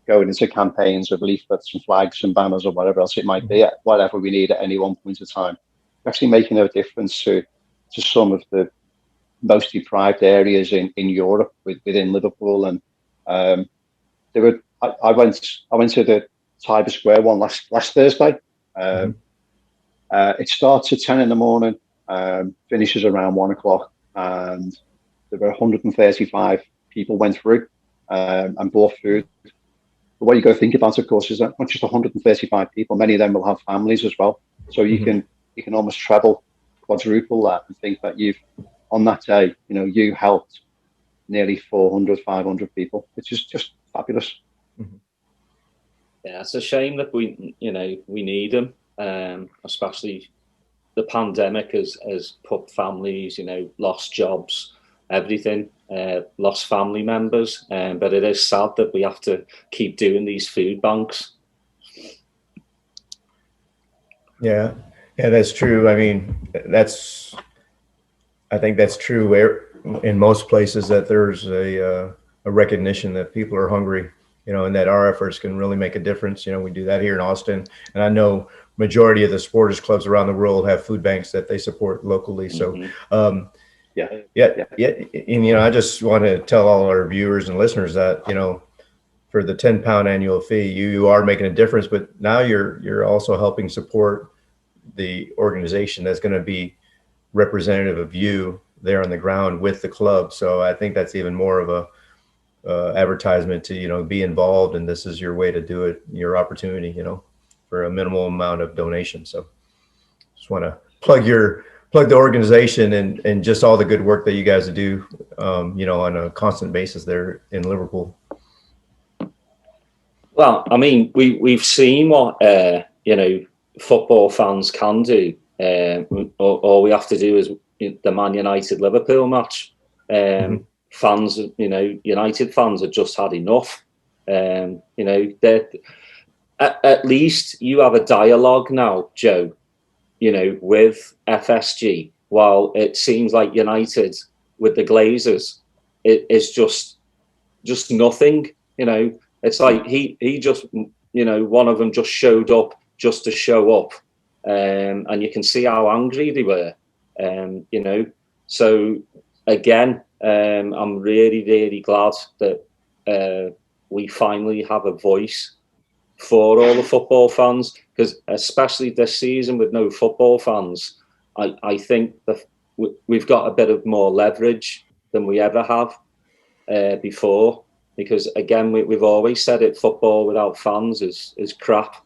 Speaker 4: going into campaigns of leaflets and flags and banners or whatever else it might be, whatever we need at any one point in time. Actually making a difference to some of the most deprived areas in Europe within Liverpool. And I went to the Tiber Square one last Thursday. It starts at 10 in the morning, finishes around 1 o'clock, and there were 135 people went through and bought food. But what you got to think about, of course, is that not just 135 people, many of them will have families as well. So you can almost treble, quadruple that, and think that you've, on that day, you know, you helped nearly 400, 500 people, which is just fabulous.
Speaker 3: Yeah, it's a shame that we need them, especially the pandemic has put families, you know, lost jobs, everything, lost family members. But it is sad that we have to keep doing these food banks.
Speaker 5: Yeah, that's true. I mean, I think that's true in most places, that there's a recognition that people are hungry, you know, and that our efforts can really make a difference. You know, we do that here in Austin, and I know majority of the supporters clubs around the world have food banks that they support locally. So, yeah. And, you know, I just want to tell all our viewers and listeners that, you know, for the £10 annual fee, you are making a difference, but now you're also helping support the organization that's going to be representative of you there on the ground with the club. So I think that's even more of a advertisement to, you know, be involved, and this is your way to do it, your opportunity, you know, for a minimal amount of donation. So just want to plug the organization and just all the good work that you guys do, you know, on a constant basis there in Liverpool.
Speaker 3: Well, I mean, we've seen what, you know, football fans can do All we have to do is the Man United Liverpool match. Fans, United fans have just had enough. At least you have a dialogue now, Joe, with FSG, while it seems like United with the Glazers, it is just nothing. It's like he just, one of them just showed up just to show up. And you can see how angry they were, So again, I'm really, really glad that we finally have a voice for all the football fans, because especially this season with no football fans, I think that we've got a bit of more leverage than we ever have before. Because again, we've always said it: football without fans is crap.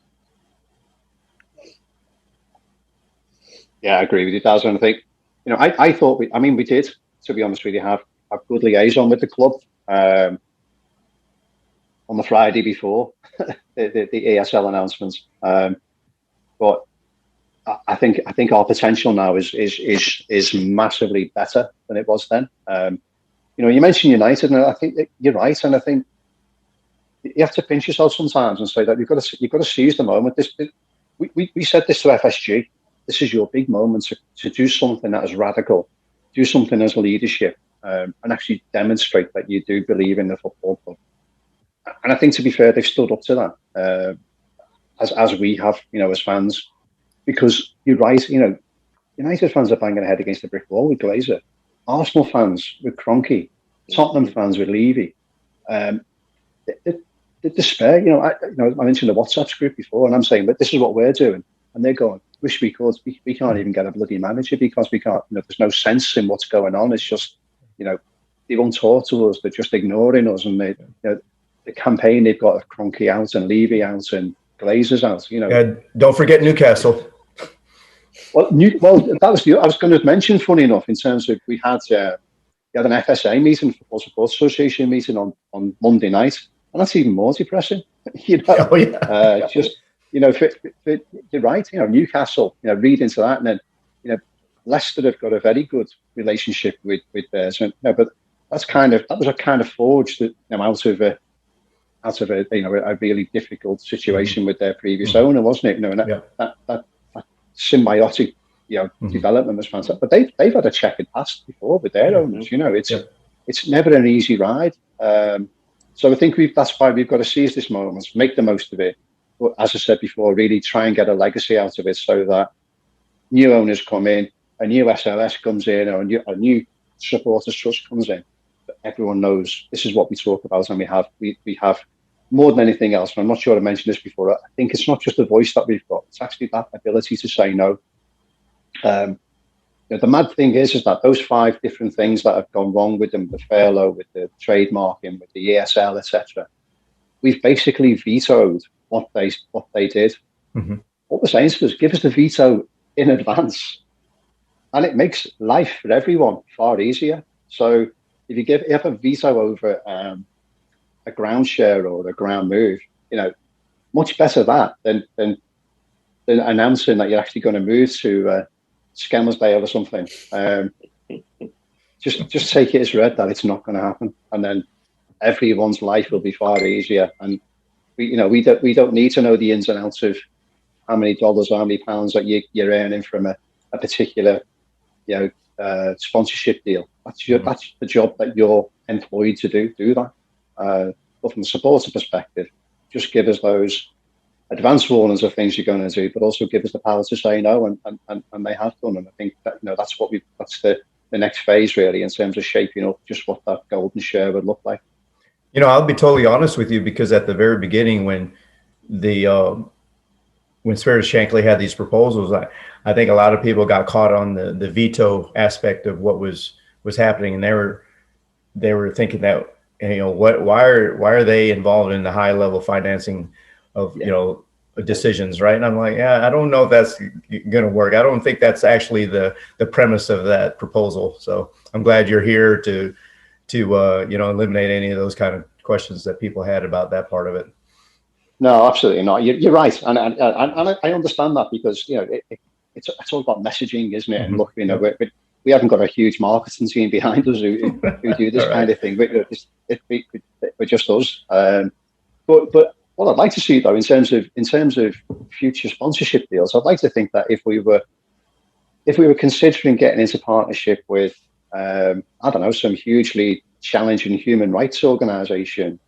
Speaker 4: Yeah, I agree with you, Daz. And I think, I thought we did, to be honest with you, have a good liaison with the club on the Friday before the ESL announcements. But I think our potential now is massively better than it was then. You mentioned United, and I think that you're right. And I think you have to pinch yourself sometimes and say that you've got to seize the moment. We said this to FSG. This is your big moment to do something that is radical, do something as leadership, and actually demonstrate that you do believe in the football club. And I think, to be fair, they've stood up to that, as we have, as fans, because you're right. United fans are banging their head against the brick wall with Glazer, Arsenal fans with Kroenke, Tottenham fans with Levy. The despair. I mentioned the WhatsApp group before, and I'm saying, but this is what we're doing, and they're going, wish we could. We can't even get a bloody manager because we can't. There's no sense in what's going on. It's just, they won't talk to us. They're just ignoring us. And the campaign they've got of Kroenke out and Levy out and Glazers out.
Speaker 5: Yeah, don't forget Newcastle.
Speaker 4: Well, that was I was going to mention. Funny enough, in terms of we had an FSA meeting, Football Support Association meeting on Monday night, and that's even more depressing.
Speaker 5: Oh, yeah.
Speaker 4: You're right. Newcastle. Read into that, and then Leicester have got a very good relationship with theirs. But that was a kind of forged out of a really difficult situation with their previous owner, wasn't it? And that symbiotic development was fantastic. But they've had a checkered past before with their owners. It's never an easy ride. So I think that's why we've got to seize this moment, make the most of it. But as I said before, really try and get a legacy out of it, so that new owners come in, a new SLS comes in, or a new supporters trust comes in. But everyone knows this is what we talk about, and we have more than anything else. And I'm not sure I mentioned this before. I think it's not just the voice that we've got; it's actually that ability to say no. The mad thing is that those 5 different things that have gone wrong with them, the furlough, with the trademarking, with the ESL, etc., we've basically vetoed what they did. What we're saying to us, give us the veto in advance, and it makes life for everyone far easier. So if you have a veto over a ground share or a ground move, much better that than announcing that you're actually going to move to Skelmersdale or something. Just take it as read that it's not going to happen, and then everyone's life will be far easier. And we don't need to know the ins and outs of how many dollars or how many pounds that you're earning from a particular sponsorship deal. That's the job that you're employed to do that. But from a supporter perspective, just give us those advance warnings of things you're going to do, but also give us the power to say no, and they have done. And I think that that's the next phase really, in terms of shaping up just what that golden share would look like.
Speaker 5: I'll be totally honest with you, because at the very beginning, when Spirit of Shankly had these proposals, I think a lot of people got caught on the veto aspect of what was happening, and they were thinking that why are they involved in the high level financing of decisions, right? And I'm like, I don't know if that's going to work. I don't think that's actually the premise of that proposal. So I'm glad you're here to eliminate any of those kind of questions that people had about that part of it.
Speaker 4: No, absolutely not. You're right, and I understand that, because it's all about messaging, isn't it? And look, you know, we haven't got a huge marketing team behind us who do this kind of thing. We're just us. But what I'd like to see, though, in terms of future sponsorship deals, I'd like to think that if we were considering getting into partnership with, I don't know, some hugely challenging human rights organisation,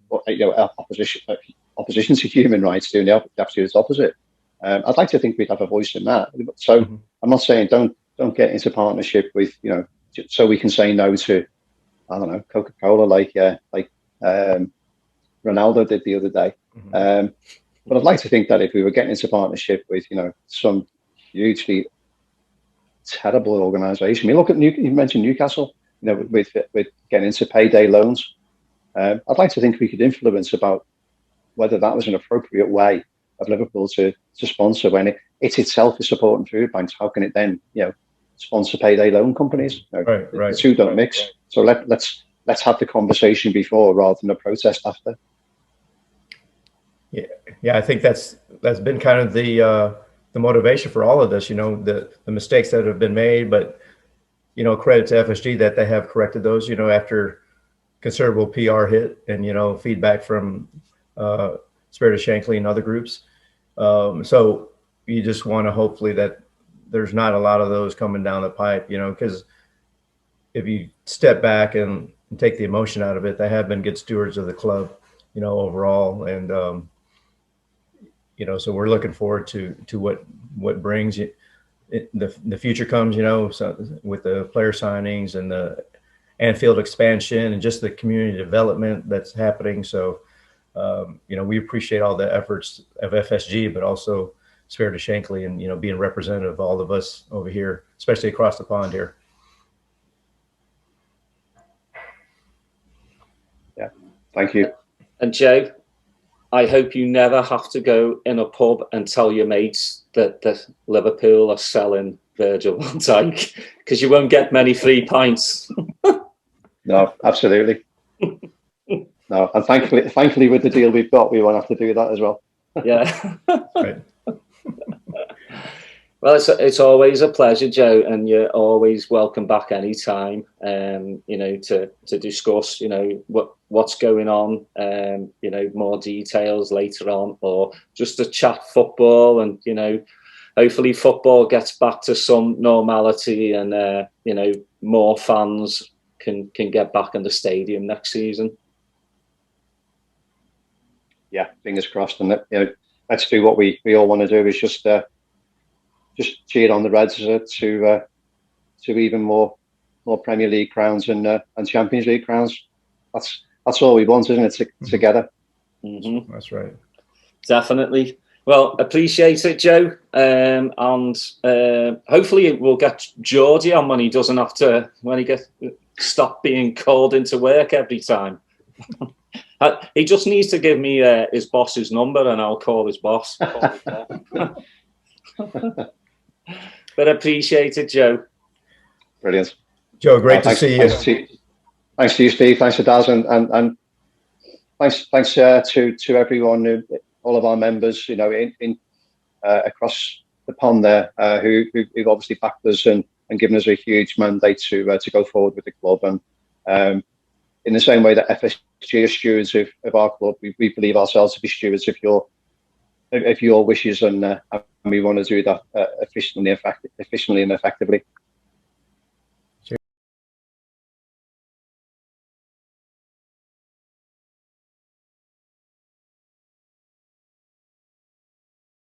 Speaker 4: or, you know, opposition to human rights, doing the absolute opposite. I'd like to think we'd have a voice in that. So I'm not saying don't get into partnership with, you know, so we can say no to, I don't know, Coca-Cola, like Ronaldo did the other day. But I'd like to think that if we were getting into partnership with, you know, some hugely terrible organisation. I mean, look at you mentioned Newcastle, you know, with getting into payday loans. I'd like to think we could influence about whether that was an appropriate way of Liverpool to sponsor when it itself is supporting food banks. How can it then, you know, sponsor payday loan companies? You know,
Speaker 5: Right.
Speaker 4: The two don't mix. So let's have the conversation before rather than a protest after.
Speaker 5: Yeah, I think that's been kind of the motivation for all of this. You know, the mistakes that have been made, but, you know, credit to FSG that they have corrected those. You know, after considerable PR hit and, you know, feedback from Spirit of Shankly and other groups. So you just want to hopefully that there's not a lot of those coming down the pipe, you know, because if you step back and take the emotion out of it, they have been good stewards of the club, you know, overall. And, you know, so we're looking forward to what brings it, the future comes, you know, so with the player signings and the Anfield expansion and just the community development that's happening. So, you know, we appreciate all the efforts of FSG, but also Spirit of Shankly and, you know, being representative of all of us over here, especially across the pond here.
Speaker 4: Yeah, thank you.
Speaker 3: And Joe, I hope you never have to go in a pub and tell your mates that Liverpool are selling Virgil van Dijk, because you won't get many free pints.
Speaker 4: No, absolutely. No, and thankfully, with the deal we've got, we won't have to do that as well.
Speaker 3: Yeah.
Speaker 5: Right.
Speaker 3: Well, it's always a pleasure, Joe, and you're always welcome back anytime. You know, to discuss, you know, what's going on, you know, more details later on, or just to chat football, and, you know, hopefully football gets back to some normality, and you know, more fans can get back in the stadium next season.
Speaker 4: Yeah, fingers crossed, and you know, let's do what we all want to do, is just cheer on the Reds to even more Premier League crowns and Champions League crowns. That's all we want, isn't it? Together.
Speaker 3: Mm-hmm.
Speaker 5: That's right.
Speaker 3: Definitely. Well, appreciate it, Joe, and hopefully we'll get Geordie on when he doesn't have to, when he gets stop being called into work every time. He just needs to give me his boss's number, and I'll call his boss. But appreciate it, Joe.
Speaker 4: Brilliant.
Speaker 5: Joe, great to see you.
Speaker 4: Thanks to you, Steve. Thanks to Daz, and thanks to everyone, all of our members, you know, in across the pond there, who've obviously backed us and given us a huge mandate to go forward with the club. And in the same way that FSG are stewards of our club, we believe ourselves to be stewards of your wishes, and we want to do that efficiently and effectively.